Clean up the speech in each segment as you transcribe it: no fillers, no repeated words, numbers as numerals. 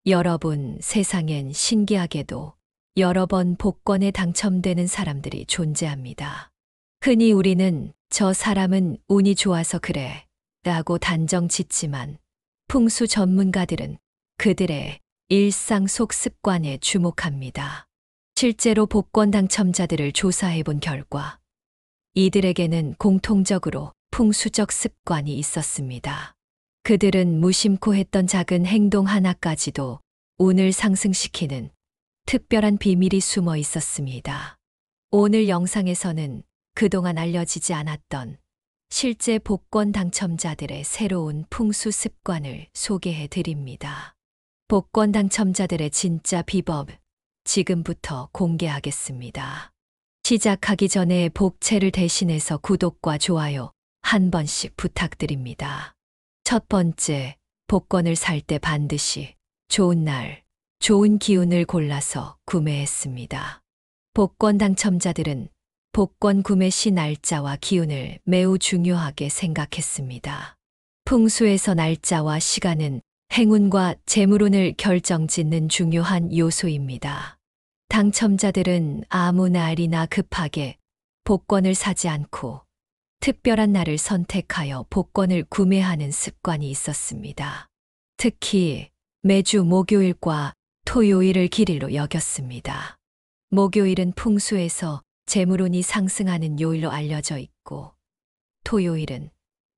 여러분, 세상엔 신기하게도 여러 번 복권에 당첨되는 사람들이 존재합니다. 흔히 우리는 저 사람은 운이 좋아서 그래 라고 단정 짓지만 풍수 전문가들은 그들의 일상 속 습관에 주목합니다. 실제로 복권 당첨자들을 조사해 본 결과 이들에게는 공통적으로 풍수적 습관이 있었습니다. 그들은 무심코 했던 작은 행동 하나까지도 운을 상승시키는 특별한 비밀이 숨어 있었습니다. 오늘 영상에서는 그동안 알려지지 않았던 실제 복권 당첨자들의 새로운 풍수 습관을 소개해 드립니다. 복권 당첨자들의 진짜 비법, 지금부터 공개하겠습니다. 시작하기 전에 복채를 대신해서 구독과 좋아요 한 번씩 부탁드립니다. 첫 번째, 복권을 살 때 반드시 좋은 날, 좋은 기운을 골라서 구매했습니다. 복권 당첨자들은 복권 구매 시 날짜와 기운을 매우 중요하게 생각했습니다. 풍수에서 날짜와 시간은 행운과 재물운을 결정짓는 중요한 요소입니다. 당첨자들은 아무 날이나 급하게 복권을 사지 않고 특별한 날을 선택하여 복권을 구매하는 습관이 있었습니다. 특히 매주 목요일과 토요일을 길일로 여겼습니다. 목요일은 풍수에서 재물운이 상승하는 요일로 알려져 있고, 토요일은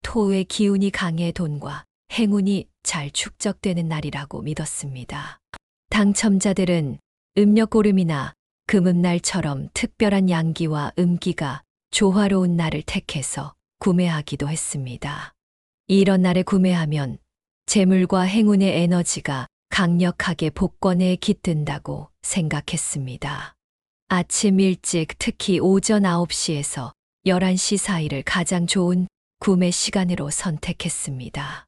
토의 기운이 강해 돈과 행운이 잘 축적되는 날이라고 믿었습니다. 당첨자들은 음력오름이나 금음날처럼 특별한 양기와 음기가 조화로운 날을 택해서 구매하기도 했습니다. 이런 날에 구매하면 재물과 행운의 에너지가 강력하게 복권에 깃든다고 생각했습니다. 아침 일찍, 특히 오전 9시에서 11시 사이를 가장 좋은 구매 시간으로 선택했습니다.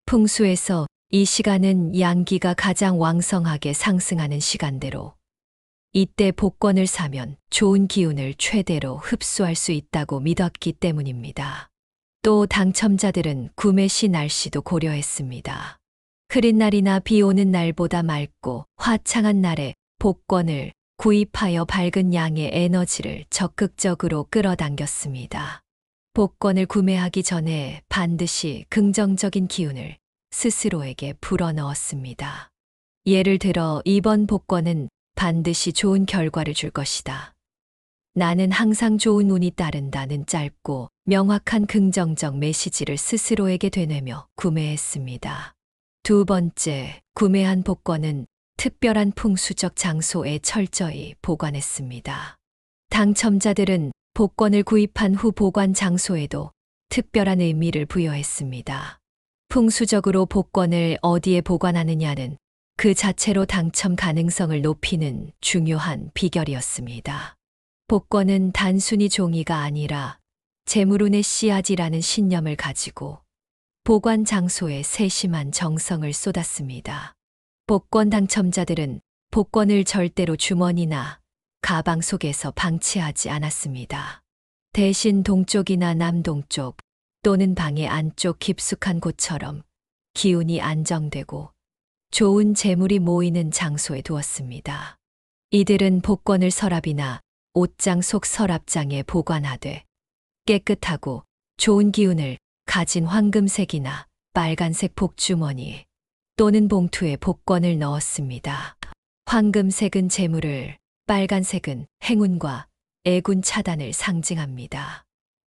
풍수에서 이 시간은 양기가 가장 왕성하게 상승하는 시간대로 이때 복권을 사면 좋은 기운을 최대로 흡수할 수 있다고 믿었기 때문입니다. 또 당첨자들은 구매 시 날씨도 고려했습니다. 흐린 날이나 비 오는 날보다 맑고 화창한 날에 복권을 구입하여 밝은 양의 에너지를 적극적으로 끌어당겼습니다. 복권을 구매하기 전에 반드시 긍정적인 기운을 스스로에게 불어넣었습니다. 예를 들어, 이번 복권은 반드시 좋은 결과를 줄 것이다. 나는 항상 좋은 운이 따른다는 짧고 명확한 긍정적 메시지를 스스로에게 되뇌며 구매했습니다. 두 번째, 구매한 복권은 특별한 풍수적 장소에 철저히 보관했습니다. 당첨자들은 복권을 구입한 후 보관 장소에도 특별한 의미를 부여했습니다. 풍수적으로 복권을 어디에 보관하느냐는 그 자체로 당첨 가능성을 높이는 중요한 비결이었습니다. 복권은 단순히 종이가 아니라 재물운의 씨앗이라는 신념을 가지고 보관 장소에 세심한 정성을 쏟았습니다. 복권 당첨자들은 복권을 절대로 주머니나 가방 속에서 방치하지 않았습니다. 대신 동쪽이나 남동쪽 또는 방의 안쪽 깊숙한 곳처럼 기운이 안정되고 좋은 재물이 모이는 장소에 두었습니다. 이들은 복권을 서랍이나 옷장 속 서랍장에 보관하되 깨끗하고 좋은 기운을 가진 황금색이나 빨간색 복주머니 또는 봉투에 복권을 넣었습니다. 황금색은 재물을, 빨간색은 행운과 애군 차단을 상징합니다.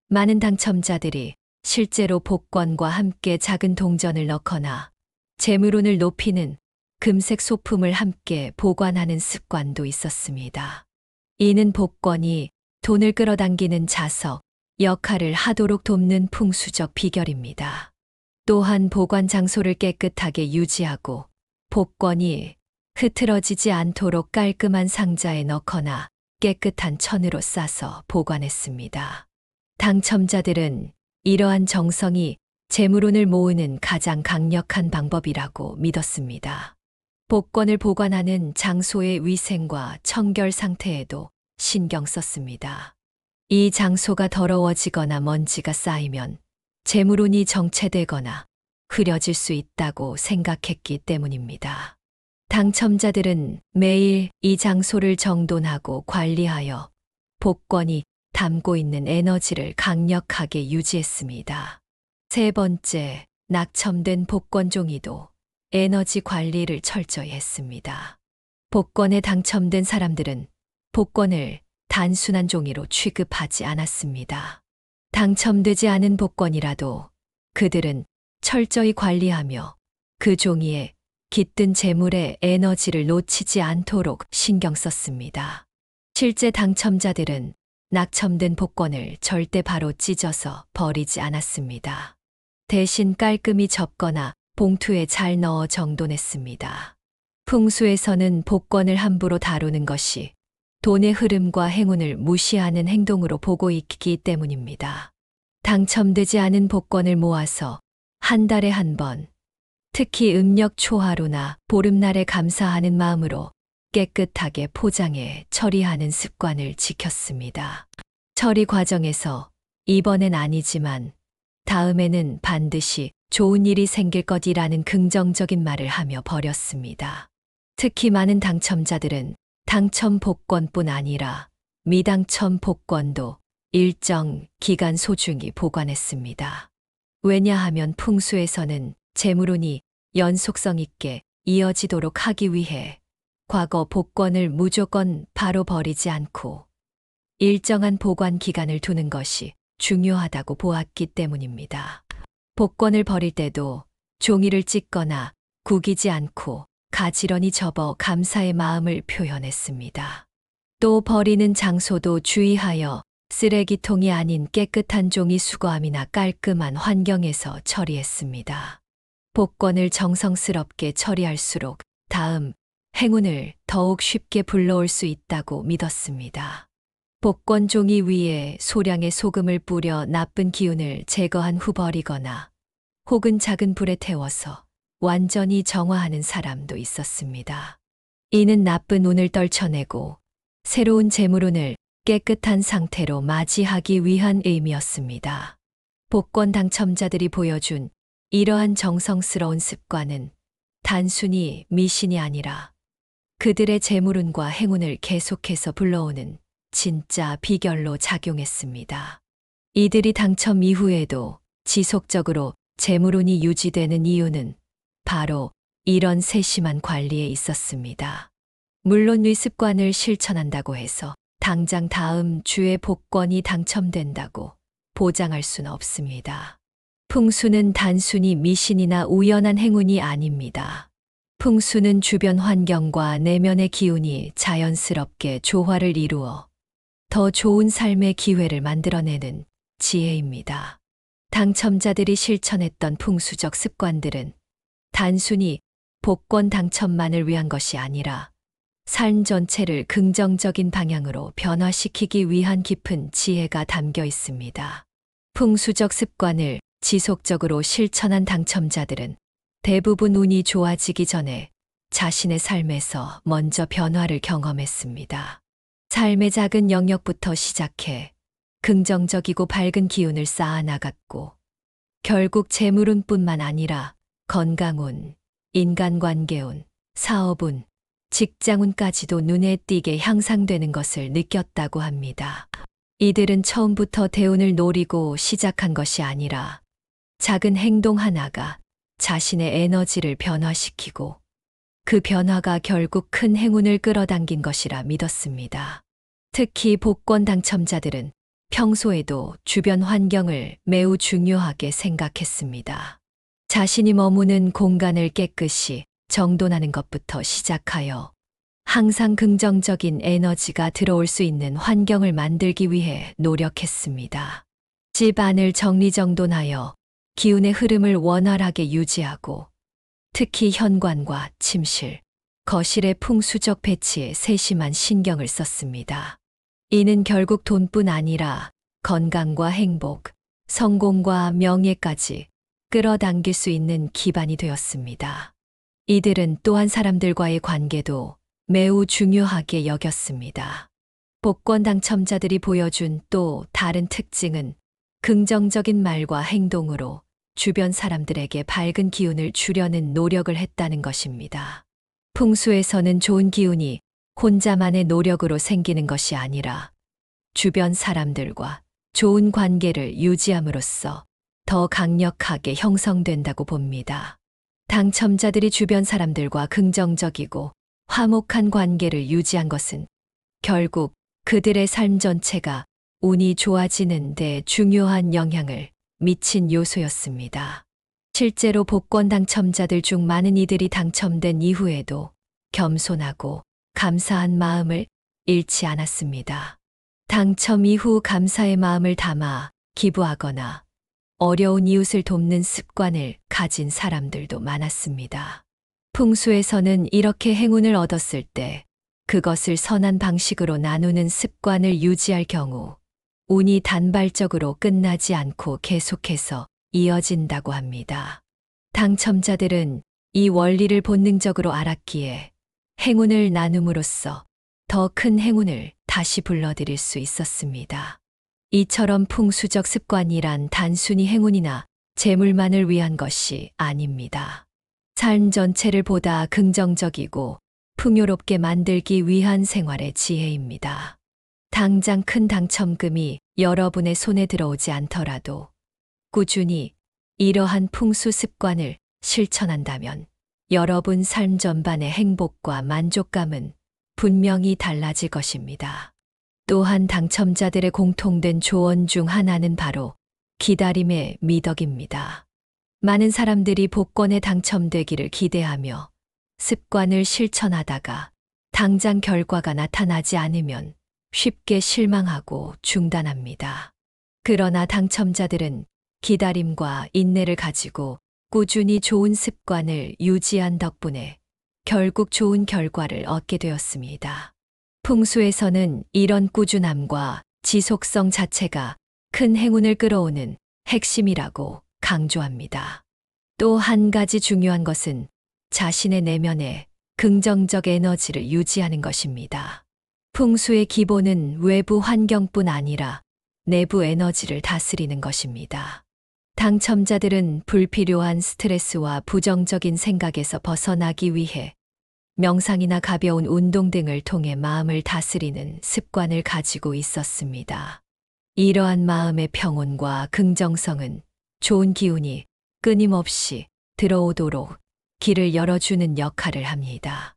많은 당첨자들이 실제로 복권과 함께 작은 동전을 넣거나 재물운을 높이는 금색 소품을 함께 보관하는 습관도 있었습니다. 이는 복권이 돈을 끌어당기는 자석 역할을 하도록 돕는 풍수적 비결입니다. 또한 보관 장소를 깨끗하게 유지하고 복권이 흐트러지지 않도록 깔끔한 상자에 넣거나 깨끗한 천으로 싸서 보관했습니다. 당첨자들은 이러한 정성이 재물운을 모으는 가장 강력한 방법이라고 믿었습니다. 복권을 보관하는 장소의 위생과 청결 상태에도 신경 썼습니다. 이 장소가 더러워지거나 먼지가 쌓이면 재물운이 정체되거나 흐려질 수 있다고 생각했기 때문입니다. 당첨자들은 매일 이 장소를 정돈하고 관리하여 복권이 담고 있는 에너지를 강력하게 유지했습니다. 세 번째, 낙첨된 복권 종이도 에너지 관리를 철저히 했습니다. 복권에 당첨된 사람들은 복권을 단순한 종이로 취급하지 않았습니다. 당첨되지 않은 복권이라도 그들은 철저히 관리하며 그 종이에 깃든 재물의 에너지를 놓치지 않도록 신경 썼습니다. 실제 당첨자들은 낙첨된 복권을 절대 바로 찢어서 버리지 않았습니다. 대신 깔끔히 접거나 봉투에 잘 넣어 정돈했습니다. 풍수에서는 복권을 함부로 다루는 것이 돈의 흐름과 행운을 무시하는 행동으로 보고 있기 때문입니다. 당첨되지 않은 복권을 모아서 한 달에 한 번, 특히 음력 초하루나 보름날에 감사하는 마음으로 깨끗하게 포장해 처리하는 습관을 지켰습니다. 처리 과정에서 이번엔 아니지만 다음에는 반드시 좋은 일이 생길 것이라는 긍정적인 말을 하며 버렸습니다. 특히 많은 당첨자들은 당첨 복권뿐 아니라 미당첨 복권도 일정 기간 소중히 보관했습니다. 왜냐하면 풍수에서는 재물운이 연속성 있게 이어지도록 하기 위해 과거 복권을 무조건 바로 버리지 않고 일정한 보관 기간을 두는 것이 중요하다고 보았기 때문입니다. 복권을 버릴 때도 종이를 찢거나 구기지 않고 가지런히 접어 감사의 마음을 표현했습니다. 또 버리는 장소도 주의하여 쓰레기통이 아닌 깨끗한 종이 수거함이나 깔끔한 환경에서 처리했습니다. 복권을 정성스럽게 처리할수록 다음 행운을 더욱 쉽게 불러올 수 있다고 믿었습니다. 복권 종이 위에 소량의 소금을 뿌려 나쁜 기운을 제거한 후 버리거나 혹은 작은 불에 태워서 완전히 정화하는 사람도 있었습니다. 이는 나쁜 운을 떨쳐내고 새로운 재물운을 깨끗한 상태로 맞이하기 위한 의미였습니다. 복권 당첨자들이 보여준 이러한 정성스러운 습관은 단순히 미신이 아니라 그들의 재물운과 행운을 계속해서 불러오는 진짜 비결로 작용했습니다. 이들이 당첨 이후에도 지속적으로 재물운이 유지되는 이유는 바로 이런 세심한 관리에 있었습니다. 물론 이 습관을 실천한다고 해서 당장 다음 주에 복권이 당첨된다고 보장할 수는 없습니다. 풍수는 단순히 미신이나 우연한 행운이 아닙니다. 풍수는 주변 환경과 내면의 기운이 자연스럽게 조화를 이루어 더 좋은 삶의 기회를 만들어내는 지혜입니다. 당첨자들이 실천했던 풍수적 습관들은 단순히 복권 당첨만을 위한 것이 아니라 삶 전체를 긍정적인 방향으로 변화시키기 위한 깊은 지혜가 담겨 있습니다. 풍수적 습관을 지속적으로 실천한 당첨자들은 대부분 운이 좋아지기 전에 자신의 삶에서 먼저 변화를 경험했습니다. 삶의 작은 영역부터 시작해 긍정적이고 밝은 기운을 쌓아나갔고 결국 재물운뿐만 아니라 건강운, 인간관계운, 사업운, 직장운까지도 눈에 띄게 향상되는 것을 느꼈다고 합니다. 이들은 처음부터 대운을 노리고 시작한 것이 아니라 작은 행동 하나가 자신의 에너지를 변화시키고 그 변화가 결국 큰 행운을 끌어당긴 것이라 믿었습니다. 특히 복권 당첨자들은 평소에도 주변 환경을 매우 중요하게 생각했습니다. 자신이 머무는 공간을 깨끗이 정돈하는 것부터 시작하여 항상 긍정적인 에너지가 들어올 수 있는 환경을 만들기 위해 노력했습니다. 집 안을 정리정돈하여 기운의 흐름을 원활하게 유지하고 특히 현관과 침실, 거실의 풍수적 배치에 세심한 신경을 썼습니다. 이는 결국 돈뿐 아니라 건강과 행복, 성공과 명예까지 끌어당길 수 있는 기반이 되었습니다. 이들은 또한 사람들과의 관계도 매우 중요하게 여겼습니다. 복권 당첨자들이 보여준 또 다른 특징은 긍정적인 말과 행동으로 주변 사람들에게 밝은 기운을 주려는 노력을 했다는 것입니다. 풍수에서는 좋은 기운이 혼자만의 노력으로 생기는 것이 아니라 주변 사람들과 좋은 관계를 유지함으로써 더 강력하게 형성된다고 봅니다. 당첨자들이 주변 사람들과 긍정적이고 화목한 관계를 유지한 것은 결국 그들의 삶 전체가 운이 좋아지는 데 중요한 영향을 미친 요소였습니다. 실제로 복권 당첨자들 중 많은 이들이 당첨된 이후에도 겸손하고 감사한 마음을 잃지 않았습니다. 당첨 이후 감사의 마음을 담아 기부하거나 어려운 이웃을 돕는 습관을 가진 사람들도 많았습니다. 풍수에서는 이렇게 행운을 얻었을 때 그것을 선한 방식으로 나누는 습관을 유지할 경우 운이 단발적으로 끝나지 않고 계속해서 이어진다고 합니다. 당첨자들은 이 원리를 본능적으로 알았기에 행운을 나눔으로써 더 큰 행운을 다시 불러들일 수 있었습니다. 이처럼 풍수적 습관이란 단순히 행운이나 재물만을 위한 것이 아닙니다. 삶 전체를 보다 긍정적이고 풍요롭게 만들기 위한 생활의 지혜입니다. 당장 큰 당첨금이 여러분의 손에 들어오지 않더라도 꾸준히 이러한 풍수 습관을 실천한다면 여러분 삶 전반의 행복과 만족감은 분명히 달라질 것입니다. 또한 당첨자들의 공통된 조언 중 하나는 바로 기다림의 미덕입니다. 많은 사람들이 복권에 당첨되기를 기대하며 습관을 실천하다가 당장 결과가 나타나지 않으면 쉽게 실망하고 중단합니다. 그러나 당첨자들은 기다림과 인내를 가지고 꾸준히 좋은 습관을 유지한 덕분에 결국 좋은 결과를 얻게 되었습니다. 풍수에서는 이런 꾸준함과 지속성 자체가 큰 행운을 끌어오는 핵심이라고 강조합니다. 또 한 가지 중요한 것은 자신의 내면에 긍정적 에너지를 유지하는 것입니다. 풍수의 기본은 외부 환경뿐 아니라 내부 에너지를 다스리는 것입니다. 당첨자들은 불필요한 스트레스와 부정적인 생각에서 벗어나기 위해 명상이나 가벼운 운동 등을 통해 마음을 다스리는 습관을 가지고 있었습니다. 이러한 마음의 평온과 긍정성은 좋은 기운이 끊임없이 들어오도록 길을 열어주는 역할을 합니다.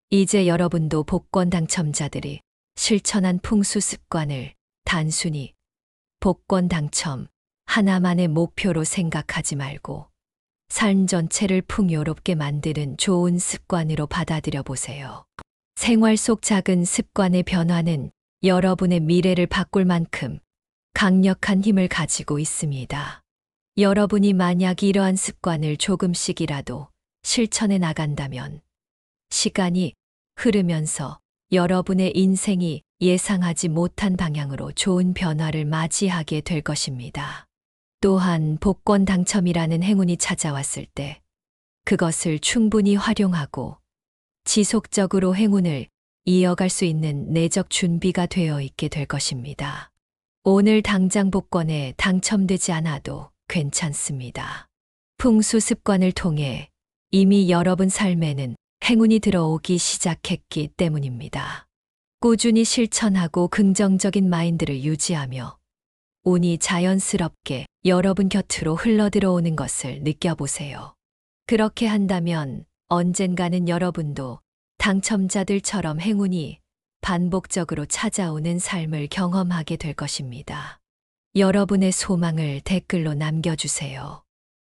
이제 여러분도 복권 당첨자들이 실천한 풍수 습관을 단순히 복권 당첨 하나만의 목표로 생각하지 말고 삶 전체를 풍요롭게 만드는 좋은 습관으로 받아들여 보세요. 생활 속 작은 습관의 변화는 여러분의 미래를 바꿀 만큼 강력한 힘을 가지고 있습니다. 여러분이 만약 이러한 습관을 조금씩이라도 실천해 나간다면 시간이 흐르면서 여러분의 인생이 예상하지 못한 방향으로 좋은 변화를 맞이하게 될 것입니다. 또한 복권 당첨이라는 행운이 찾아왔을 때 그것을 충분히 활용하고 지속적으로 행운을 이어갈 수 있는 내적 준비가 되어 있게 될 것입니다. 오늘 당장 복권에 당첨되지 않아도 괜찮습니다. 풍수 습관을 통해 이미 여러분 삶에는 행운이 들어오기 시작했기 때문입니다. 꾸준히 실천하고 긍정적인 마인드를 유지하며 운이 자연스럽게 여러분 곁으로 흘러들어오는 것을 느껴보세요. 그렇게 한다면 언젠가는 여러분도 당첨자들처럼 행운이 반복적으로 찾아오는 삶을 경험하게 될 것입니다. 여러분의 소망을 댓글로 남겨주세요.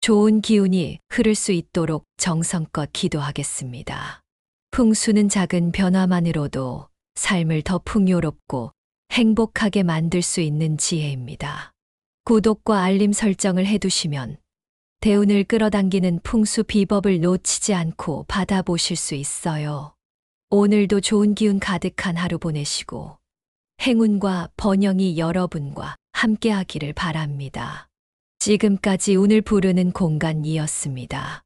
좋은 기운이 흐를 수 있도록 정성껏 기도하겠습니다. 풍수는 작은 변화만으로도 삶을 더 풍요롭고 행복하게 만들 수 있는 지혜입니다. 구독과 알림 설정을 해두시면 대운을 끌어당기는 풍수 비법을 놓치지 않고 받아보실 수 있어요. 오늘도 좋은 기운 가득한 하루 보내시고 행운과 번영이 여러분과 함께하기를 바랍니다. 지금까지 운을 부르는 공간이었습니다.